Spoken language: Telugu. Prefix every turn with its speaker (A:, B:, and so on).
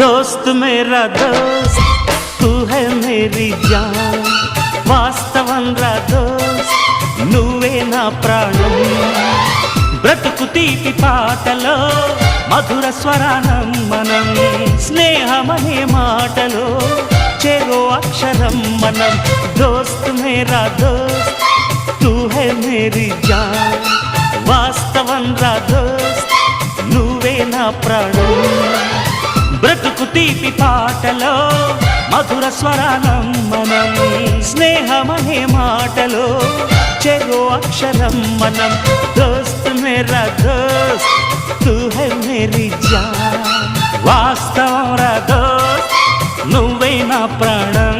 A: दोस्त मेरा दोस्त तू है मेरी जान వాస్తవం రా దోస్త్ నువ్వే నా ప్రాణం బ్రతుకు తీపి పాటలో మధుర స్వరానం మనం స్నేహమనే మాటలో చెరో అక్షరం మనం దోస్త్ మేరా దోస్త్ తూ హై మేరీ జాన్ వాస్తవం రా దోస్త్ నువ్వే నా ప్రాణం బ్రతుకు తీపి పాటలో మధుర స్వరానం మనం స్నేహమనే మాటలో చెరో అక్షరం మనం దోస్త్ మేరా దోస్త్ తూ హై మేరీ జాన్ వాస్తవం రా దోస్త్ నువ్వే నా ప్రాణం